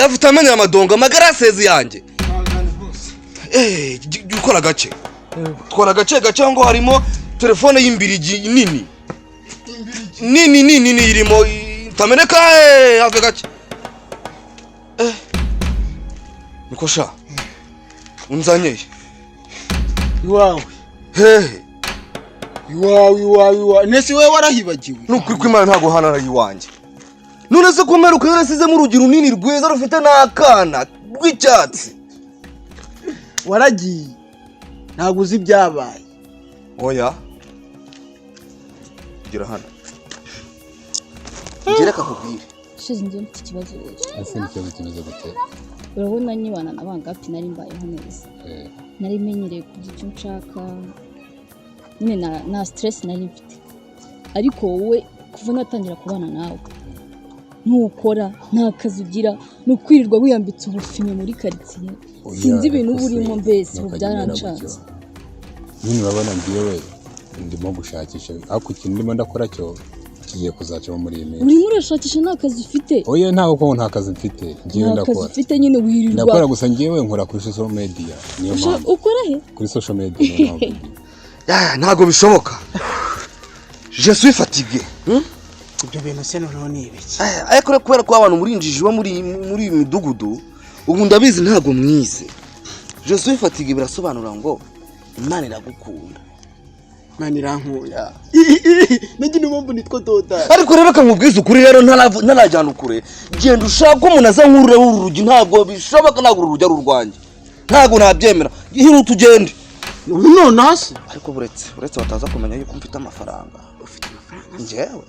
afite amenye amadongo amagarasezi yanjye ukora gace twara gace ngo harimo telefone y'imbirigi nini irimo tameneka have gace nikosha unzanyeye iwawe nese we warahibagiwe nukuri kw'Imana ntago hanara yiwanje none se kumeruka yarasize mu rugiro runini rwiza rufite n'akana rw'icyatsi waragiye ntago uzi byabaye oya gira hano gereka kubwire shize ngiye mfite ikibazo ese n'ikibazo kimeze gute urabona nyibana nabangapi nari mbayeho neza nari menyereye kugira icyo nshaka nyine na stress nari mfite ariko wowe kuva natangira kubana nawe ntukora nta kazi ugira no kwirirwa wiyambitse ubufinye muri quartier sinzi ibintu burimo mbese byarancanze nyine urabona ngiyewe ndimo gushakisha ako ikintu ndimo ndakora cyo kigiye kuzacamo muri iyi minsi urimo urashakisha nta kazi ufite oya ntago ko nta kazi mfite ngiye ndakora nta kazi ufite nyine wirirwa ndakora gusa ngiyewe nkora kuri social media niyo mpamvu ukora he kuri social media niyo mpamvu ntago bishoboka je suis fatigué ibyo bintu se noneho ni ibiki ariko kubera ko abantu murinjije muri imidugudu ubu ndabizi ntago mwize je suis fatigué birasobanura ngo Imana iragukunda Imana irankunda nagi numva nitwa Doda ariko rero kamubwiza ukuri rero ntarajyana ukure genda ushaka umuntu aza nkurura urugi ntabwo bishoboka ntabwo urujya rurwanje ntabwo nabyemera hino tugende none hasi ariko buretse bataza kumenya yuko mfite amafaranga ufite amafaranga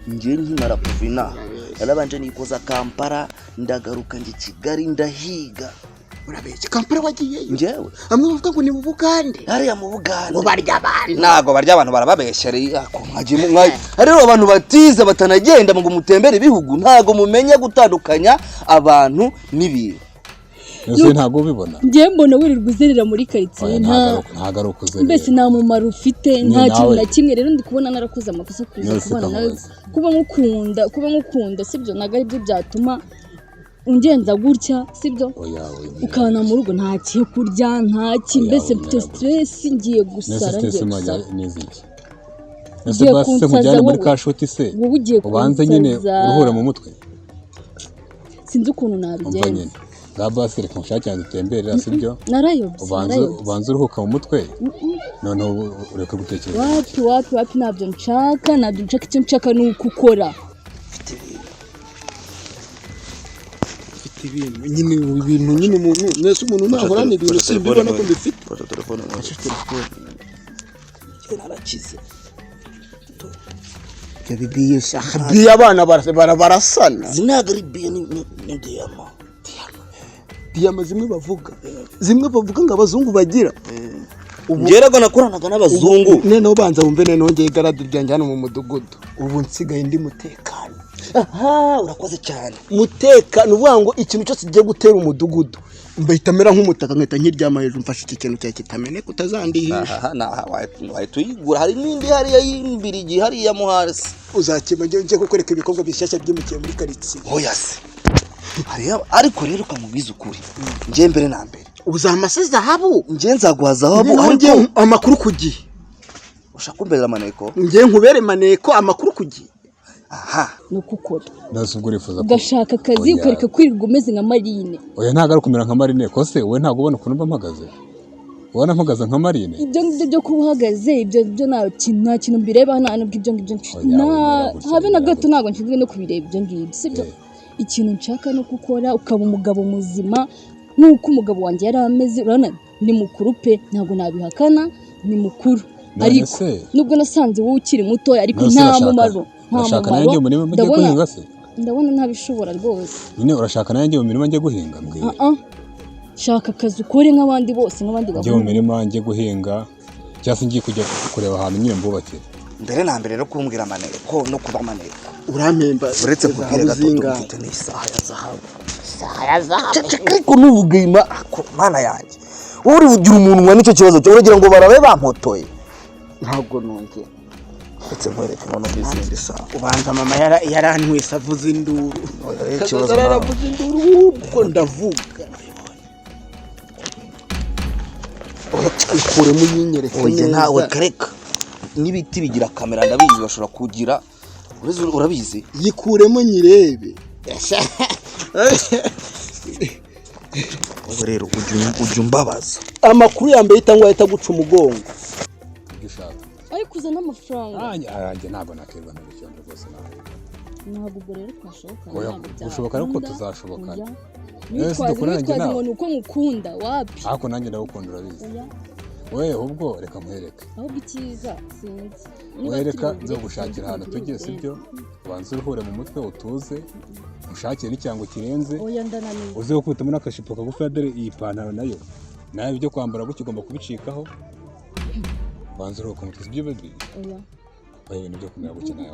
njye nkimara kuvina yarabanje nikoza Kampala ndagaruka ngi Kigali ndahiga urabeshye Kampala wagiye njyewe amwe bavuga ngo ni mu Bugande hariya mu Bugande ngo barya abantu ntago barya abantu barababeshyere ako mwagiye rero abantu batize batanagenda ngo mutembere ibihugu ntago mumenya gutandukanya abantu n'ibintu ese ntago ubibona ngiye mbona wirirwa uzerera muri quartier ntago ari ukuzerera mbese nta mumaro ufite nta kintu na kimwe rero ndi kubona narakoze amakosa kuza kubana nawe kuba nkukunda sibyo naga aribyo byatuma ungenza gutya sibyo ukana mu rugo nta cyo kurya nta mbese mfite stress ngiye gusara n'iziki ese basi nkujyane muri kashoti se ubanze nyine uruhura mu mutwe sinzi ukuntu nabigenza basi reka nshakira dutemberera sibyo narayobye ubanze uruhuka mu mutwe noneho ureka gutekereza wapi ntabyo nshaka icyo nshaka ni uko ukora ibintu nyine umuntu nese umuntu nahorana ibintu simbibona ko mbifite telefone narakize bibiye biye abana barasana zinaga ari biye ni diyama zimwe bavuga ngo abazungu bagira ngeraga nakoranaga n'abazungu nene ubanza wumve nene ongeye garade ryanjye hano mu mudugudu ubu nsigaye ndi mutekano urakoze cyane mutekano uvuga ngo ikintu cyose kigiye gutera umudugudu mbahita mera nk'umutaka nkahita nkiryama hejuru mfashe iki kintu cya kitameneka utazandihisha wahita uyigura hari n'indi hariya y'imbirigi hariya mo hasi uzakima njye kukwereka ibikorwa bishyashya byimukiye muri karitsiye oya se ariko rero ukamubwiza ukuri njye mbere na mbere uzamase zahabu njye nzaguha zahabu ariko amakuru ku gihe ushaka kumbera maneko njye nkubere maneko amakuru ku gihe no gukora nasubwo ugashaka akazi ukareka kwirirwa umeze nka Marine oya ntago ari kumera nka Marine ko se wowe ntago ubona ukuntu mba mpagaze ubona mpagaze nka Marine ibyo ngibyo byo kuba uhagaze ibyo nta kintu mbireba nta nubwo ibyo ngibyo habe na gato ntago nshinzwe no kubireba ibyo ngibyo sibyo ikintu nshaka no gukora ukaba umugabo muzima nuko umugabo wanjye yari ameze urana ni mukuru pe ntago nabihakana ni mukuru ariko nubwo nasanze wowe ukiri muto ariko nta mumaro urashaka nanjye mu mirima njye guhinga se ndabona ntabishobora rwose nyine urashaka nanjye mu mirima njye guhinga shaka akazi ukore nk'abandi bose nk'abandi njye mu mirima njye guhinga cyangwa se ngiye kujya kureba ahantu nyine mbubakire mbere na mbere no kumbwira amaneko no kuba amaneko urampemba uretse kubwira gato mfite n'isaha ya zahabu ariko n'ubugima mana yanjye wowe uri bugira umunwa n'icyo kibazo cyo uragira ngo barabe bampotoye ntabwo nongeye ndetse nkwereke none bizindi sawa ubanza mama yarantwese avuze induru ikibazo yaravuze induru uko ndavuga ikuremo yinyereke neza ntawe kareka n'ibiti bigira kamera ndabizi bashobora kugira urabizi yikuremo nyirebe ubu rero ujya umbabaza amakuru yambaye itangwa ahita guca umugongo ariko uzana amafaranga nanjye ntabwo nakirwa n'ibicyondo rwose ntabwo ubwo rero twashoboka gushoboka ariko tuzashoboka nitwaze ngo ni uko ngukunda wapi ariko nanjye ndagukunda urabizi we ubwo reka muhereke ahubwo icyiza sinzi wereka nzo gushakira ahantu tugiye sibyo ubanza uruhure mu mutwe utuze ushakire n'icyango kirenze uze gukubitamo n'akashipo kagufi dore iyi pantaro nayo nawe ibyo kwambara gutyo ugomba kubicikaho ubanza uruhuka umutwe sibyo baby oya ibintu byo kumera gutyo nawe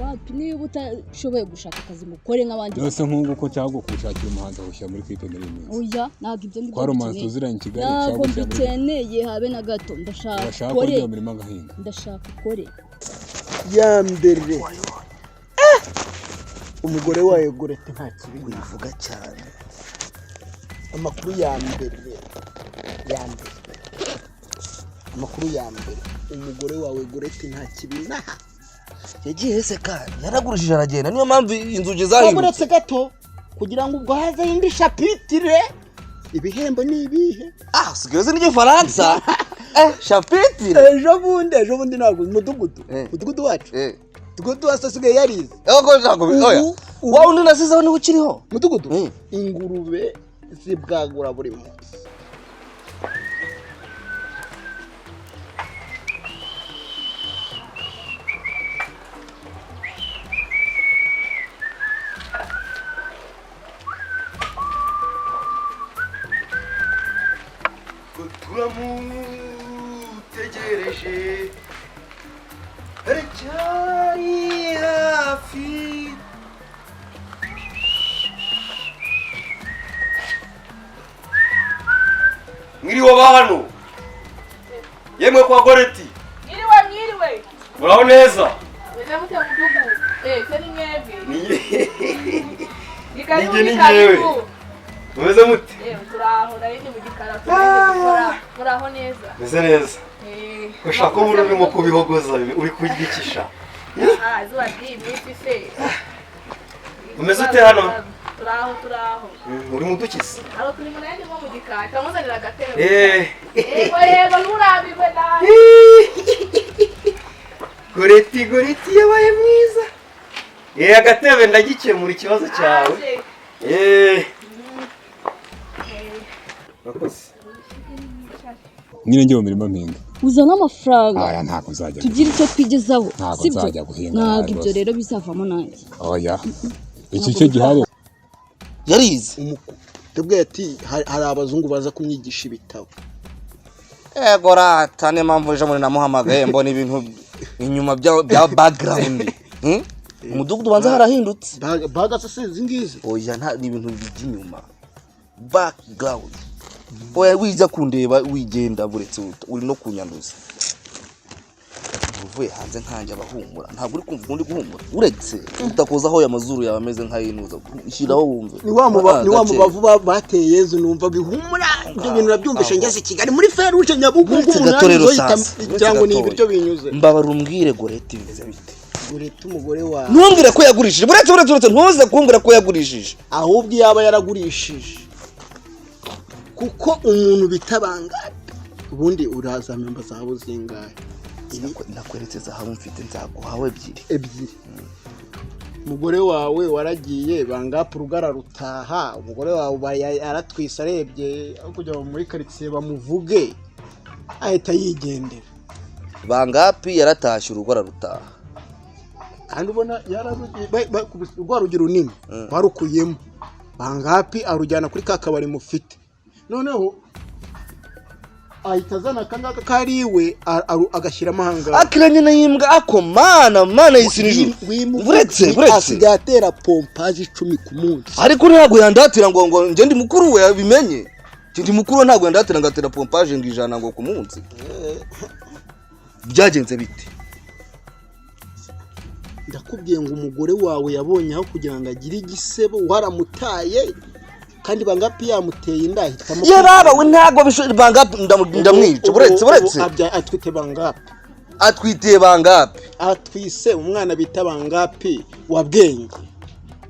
wapi niba utashoboye gushaka akazi mukore nk'abandi byose nk'uko cyangwa gushakira umuhanzi awushyira muri clip muri iyi minsi oya ntabwo ibyo kwa romansi tuziranye i Kigali ntabwo mbikeneye habe na gato ndashaka kore ndashaka kore ya mbere umugore wawe Gorete nta kibi wivuga cyane amakuru ya mbere amakuru ya mbere umugore wawe Gorete nta kibi naha yagiye hese kandi yaragurishije aragenda niyo mpamvu inzugi zahindutse uretse gato kugira ngo ubwo haze indi shapitire ibihembo ni ibihe sigaye uzi n'igifaransa shapitire ejo bundi ntabwo umudugudu wacu umudugudu wose asigaye yarize wowe undi nasizeho niba ukiriho umudugudu ingurube zibwagura buri munsi turamutegereje aracyari hafi mwiriwe bantu yemwe kwa Goreti mwiriwe muraho neza weze mute mudugu se ni mwebwe ni ngewe mumeze mute turaho nari ndi mu gikara muraho neza meze neza ushaka umuntu urimo kubihogoza uri kugikisha zuba ry'iminsi se umeze ute hano turaho uri mu dukizi aro turi munende mo mu gikara kamuzanira agatebe yego nturambirwe nawe Goreti yabaye mwiza agatebe ndagikemura ikibazo cyawe nyine njye mu mirimo mpinga uzana amafaranga aya ntabwo nzajya tugira icyo twigezaho ntabwo nzajya guhinga ntabwo ibyo rero bizavamo nanjye oya iki cyo gihari yarize tubwiye ati hari abazungu baza kumwigisha ibitabo ego rata niyo mpamvu ejo muri namuhamagaye mbona ibintu inyuma bya background umudugudu ubanza harahindutse bagasa se zingize oya nta ni ibintu by'inyuma background oya wiza kundeba wigenda buretse uri no kunyanduza uvuye hanze nkanje abahumura ntabwo uri kumva undi guhumura uretse utakozaho ya mazuru yawe ameze nk'ayinuza ishyiraho wumve ni wa mubavu bateye Yezu numva bihumura ibyo bintu nabyumvishe ngeze Kigali muri Feruje Nyabugogo cyangwa ni ibiryo binyuze mbabara umbwire Goreti bimeze bite Goreti umugore wa ntumbwire ko yagurishije buretse ntuze kumbwira ko yagurishije ahubwo yaba yaragurishije kuko umuntu bitabanga ubundi uraza memba zahabu zingahe nakweretse zahabu mfite nzaguhawe ebyiri umugore wawe waragiye bangapu rugara rutaha umugore wawe yaratwise arebye aho kujya muri quartier bamuvuge ahita yigendera bangapi yaratashye urugora rutaha kandi ubona yararugiye urwarugira runini barukuyemo bangapi arujyana kuri kakabari mufite noneho ahita azana akangaka kariwe agashyiramo ahanga akiranye na yimbwa ako mana yisinije buretse asigaye atera pompaje 10 ku munsi ariko ntabwo yandatira ngo nje ndi mukuru we yabimenye ndi mukuru ntabwo yandatira ngatera pompaje ngo ijana ngo ku munsi byagenze bite nakubwiye ngo umugore wawe yabonye aho kugira ngo agire igisebo waramutaye kandi bangapi yamuteye inda hitamo baba we ntago bangapi ndamwica buretse atwite bangapi atwitiye bangapi atwise umwana bita bangapi wabwenge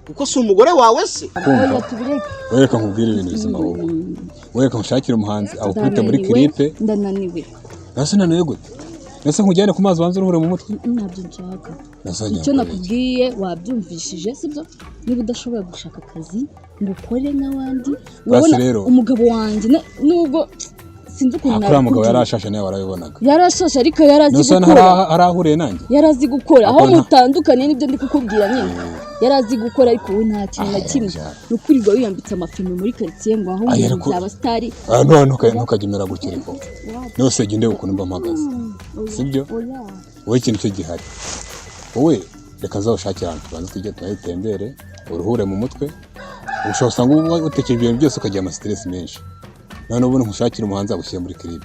kuko si umugore wawe se wereka nkubwire ibintu bizima wowe wereka mushakire umuhanzi awukubite muri clipe ndananiwe nase naniwe gute nase nkujyane ku mazi wanze uruhure mu mutwe ntabyo nshaka icyo nakubwiye wabyumvishije sibyo niba udashobora gushaka akazi ngo ukore n'abandi ubona umugabo wanjye nubwo sinzi ukuntu nakubwira umugabo yarashashe nawe warabibonaga yarashashe ariko yarazi gukora arahuriye nanjye yarazi gukora aho mutandukanye nibyo ndi kukubwira nyine yarazi gukora ariko we nta kintu na kimwe nukurirwa wiyambitse amafilme muri quartier ngo aho umuntu byaba star ntukajimera gutya ariko nose gende ukuntu mba mpagaze sibyo wowe ikintu cyo gihari wowe reka zawushakira ahantu tubanze tujye tuhitembere uruhure mu mutwe ushobora usanga utekereje ibintu byose ukagira ama stress menshi none ubu nkushakira umuhanzi agushyira muri clip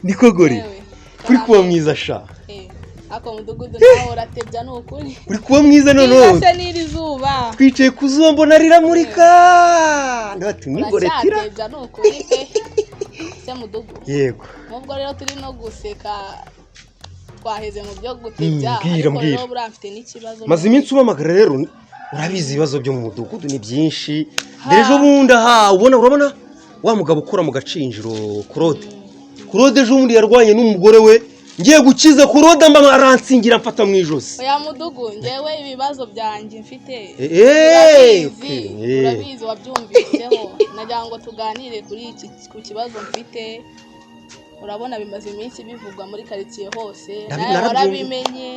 niko gori kuri kuba mwiza sha ako mudugudu nawe uratebya n'ukuri uri kuba mwiza none nise n'iri zuba twicaye ku zuba mbona riramurika ndati nigore tira uratebya n'ukuri pe se mudugu yego nubwo rero turi no guseka twaheze mu byo gutebya ariko rero burafite n'ikibazo maze iminsi ubamagara rero urabizi ibibazo byo mu mudugudu ni byinshi dejo bundi urabona wa mugabo ukora mu gacinjiro Claude ejo bundi yarwanye n'umugore we ngiye gukiza Claude mba aransingira mfata mu ijosi oya mudugu ngewe ibibazo byanjye mfite urabizi wabyumviseho nagira ngo tuganire kuri iki ku kibazo mfite urabona bimaze iminsi bivugwa muri quartier hose nawe warabimenye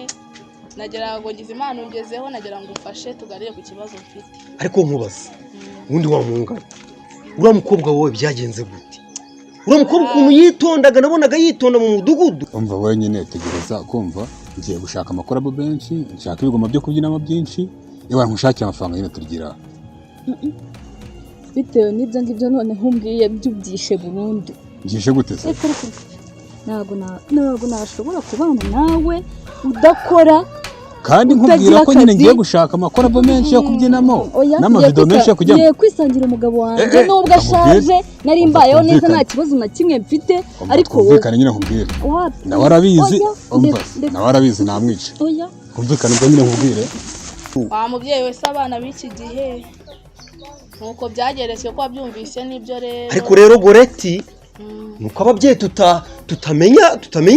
nagira ngo ngize imana ungezeho nagira ngo ufashe tugarire ku kibazo mfite ariko nkubaza ubundi wamungana uriya mukobwa wowe byagenze gute uriya mukobwa ukuntu yitondaga nabonaga yitonda mu mudugudu umva wenyine tegereza kumva ngiye gushaka amakorabo benshi nshaka ibigoma byo kubyinamo byinshi yewe nkushakira amafaranga nyine turgira bitewe n'ibyo ngibyo none nkumbwiye byubyishe burundu ngishe gute se ntabwo nashobora kubana nawe udakora kandi nkubwira ko nyine ngiye gushaka amakorabo menshi yo kubyinamo n'amavido menshi yo kujyamo ngiye kwisangira umugabo wanjye nubwo ashaje nari mbayeho neza nta kibazo na kimwe mfite ariko kumvikana nyine nkubwire nawe arabizi namwica kumvikana ubwo nyine nkubwire wa mubyeyi wese abana b'iki gihe nuko byageretswe ko wabyumvise n'ibyo rero ariko rero Goreti nuko ababyeyi tutamenya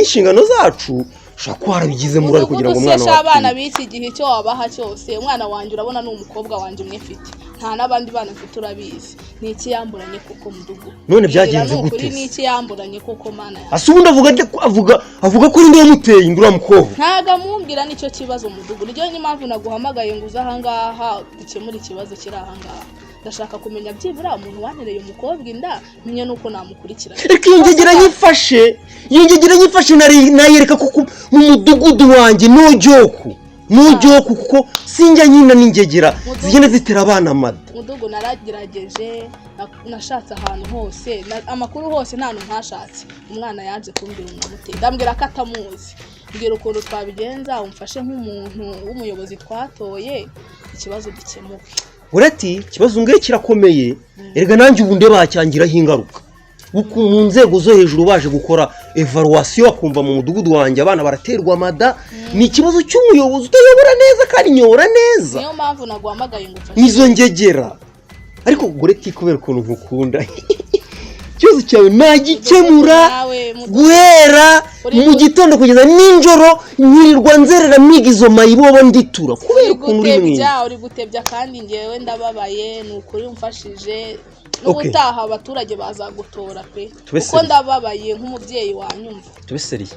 inshingano zacu ushaka ko harabigizemo urari kugira ngo umwana wawe abana b'iki gihe cyo wabaha cyose umwana wanjye urabona n'umukobwa wanjye umwe mfite nta n'abandi bana mfite urabizi ni iki yamburanye kuko mudugu none byagenze gute ni iki yamburanye kuko mana yawe asubundi avuga ko ndi yamuteye indura mukobwa ntago amubwira nicyo kibazo mudugu niyo impamvu naguhamagaye ngo uze ahangaha dukemure ikibazo kiri ahangaha ndashaka kumenya byibura umuntu wantereye umukobwa inda menye nuko namukurikirana ariko ingegera nyifashe nayereka kuko mu mudugudu wanjye n'ujyoku kuko sinjya nyina n'ingegera zigenda zitera abana amada mudugu naragerageje nashatse ahantu hose amakuru hose nta n'umuntu ntashatse umwana yaje kumbwira umumuteye ndambwira ko atamuzi mbwira ukuntu twabigenza umfashe nk'umuntu w'umuyobozi twatoye ikibazo gikemuke urati ikibazo ngiye kirakomeye erega nanjye ubu bacyangiraho ingaruka mu nzego zo hejuru baje gukora evaluation akumva mu mudugudu wanjye abana baraterwa amada ni ikibazo cy'umuyobozi utayobora neza kandi nyobora neza niyo mpamvu naguhamagaye ngo ufashe nizo ngegera ariko Goreti kubera ukuntu nkukunda ikibazo cyawe nagikemura guhera mu gitondo kugeza ninjoro nyirirwa nzerera miga izo mayibobo nditura kubera ukuntu uri mwiza uri gutebya kandi ngewe ndababaye ni ukuri umfashije n'ubutaha abaturage bazagutora pe kuko ndababaye nk'umubyeyi wanyumva tubeseriye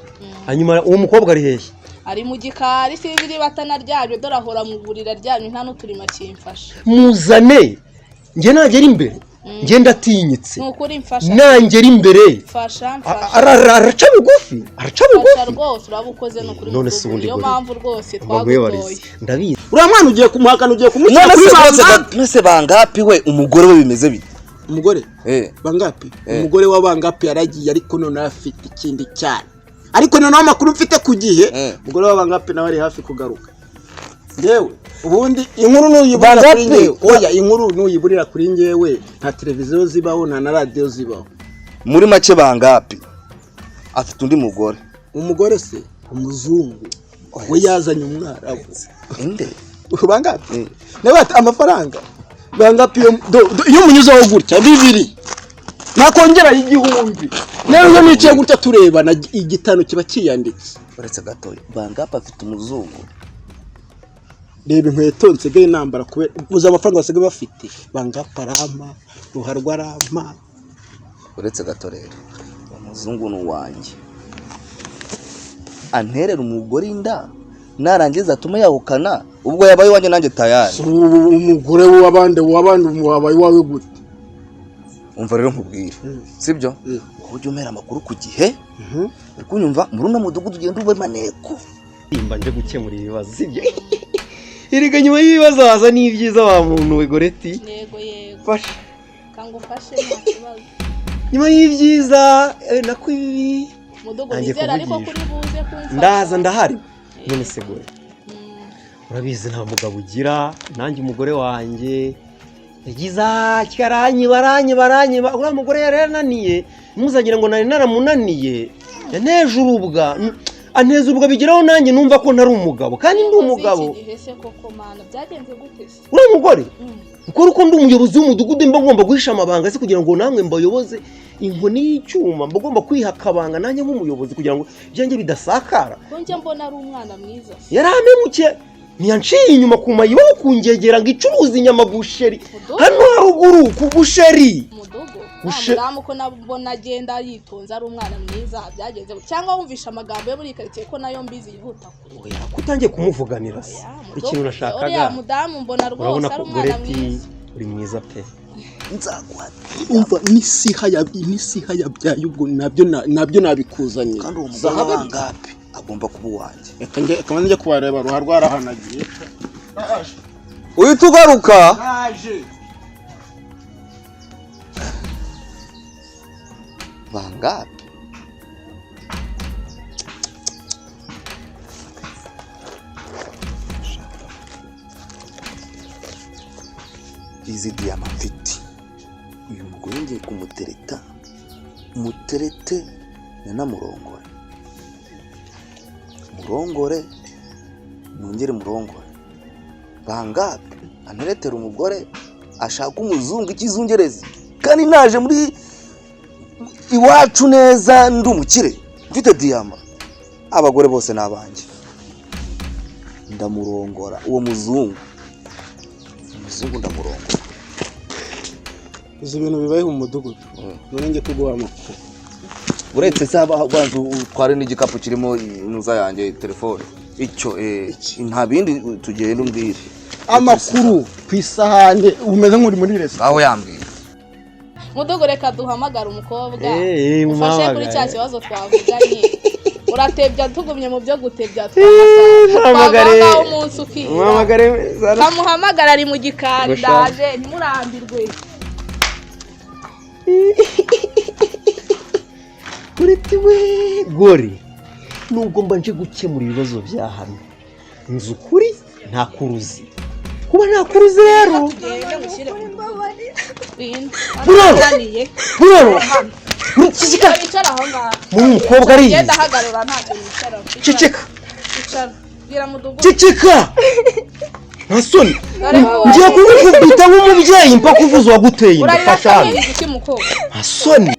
hanyuma uwo mukobwa ari hehe ari mu gikari sinzi batanaryamye dore ahora mu burira aryamye nta n'uturima kimfasha muzane njye nagera imbere njye ndatinyitse nukuri mfasha nangera imbere mfasha araca bugufi rwose urabukoze no kuri niyo mpamvu rwose twagutoye ndabizi uriya mwana ugiye kumuhakana ugiye kumushyira kuri mwese bangapi we umugore we bimeze bite umugore bangapi umugore w'abangapi yaragiye ariko none afite ikindi cyane ariko noneho amakuru mfite ku gihe umugore w'abangape nawe ari hafi kugaruka. Yewe ubundi inkuru nuyiburira kuri ngewe, oya inkuru nuyiburira kuri ngewe, nta televiziyo zibaho nta na radio zibaho. Muri make Bangapi afite undi mugore. Umugore se umuzungu we yazanye umwarabu. Inde Bangapi nawe ati amafaranga Bangapi iyo munyuzaho gutya bibiri nakongera igihumbi, nero nice gutya turebana igitano kiba kiyanditse. Uretse gato Bangapi afite umuzungu. Reba inkweto nsigaye nambara kubera uza amafaranga basigaye bafite. Bangapi arama ruharwa arama. Uretse gato rero umuzungu n'uwanjye anterera umugore inda narangiza atuma yahukana ubwo yabaye wanjye nanjye tayari. Umugore w'abandi wabaye wawe gute? Umva rero nkubwire sibyo ujye umera amakuru ku gihe kunyumva muri uno mudugudu ugenda ube maneko imba nje gukemura ibibazo sibyo. Irega nyuma y'ibibazo haza n'ibyiza wa muntu we Goreti. Yego fasha kangufashe nta kibazo. Nyuma y'ibyiza nako ibi mudugudu nizera ariko kuri buze kumfasha. Ndaza ndahari none se gore urabizi nta mugabo ugira nanjye umugore wanjye yagiza kikaranye baranye uriya mugore yarananiye muzagira ngo nari naramunaniye yaneje urubwa anteza urubwa bigeraho nanjye numva ko ntari umugabo kandi ndi umugabo. Uriya mugore ukora uko ndi umuyobozi w'umudugudu mba ngomba guhisha amabanga se kugira ngo namwe mbayoboze inkoni y'icyuma mba ngomba kwiha akabanga nanjye nk'umuyobozi kugira ngo ibyanjye bidasakara. Ko njye mbona ari umwana mwiza yaramemuke ntiyanciye inyuma ku mayibo kungegera ngo icuruza inyama busheri hano haruguru ku busheri mudamu ko nabona agenda yitonze ari umwana mwiza byagenze cyangwa wumvisha amagambo yo muri karitsiye ko nayo mbizi yihuta kure. Kutangiye kumuvuganira ikintu nashakaga mudamu mbona rwose ari umwana mwiza uri mwiza pe. nzaguha umva n'isiha yabyaye ubwo nabyo nabikuzaniye kandi uwo mugore Bangapi agomba kuba uwanjye. Akaba njye kubareba ruharwa arahanagiye. Uhita ugaruka Bangapi izi diyama mfite uyu mugore ngiye kumutereta muterete nanamurongore mwongere murongore. Bangapi anteretera umugore ashaka umuzungu ikizungerezi kandi naje muri iwacu neza ndi umukire mfite diyama abagore bose nabanjye ndamurongora uwo muzungu ndamurongora. Izi bintu bibaye mu mudugudu none ngiye kuguha amakuru. Uretse saba gwanzu utware n'igikapu kirimo inuza yanjye telefone icyo nta bindi tugenda umbwire amakuru ku isahane umeze nk'uri muri restaurant aho yambwira. Mudugudu reka duhamagara umukobwa ufashe kuri cya kibazo twavuganye. Uratebya tugumye mu byo gutebya twamagare umunsi ukira kamuhamagara ari mu gikari ndaje ntimurambirwe. Goreti we gore nubwo mba nje gukemura ibibazo bya hano nzi ukuri nta kuruzi kuba nta kuruzi rero icara aho ngaho umukobwa ari genda hagarura ntabwo nicara ceceka bwira mudugudu ceceka nta soni ngiye kumukubita nk'umubyeyi mpaka uvuze uwaguteye inda fasha hano iki mukobwa nta soni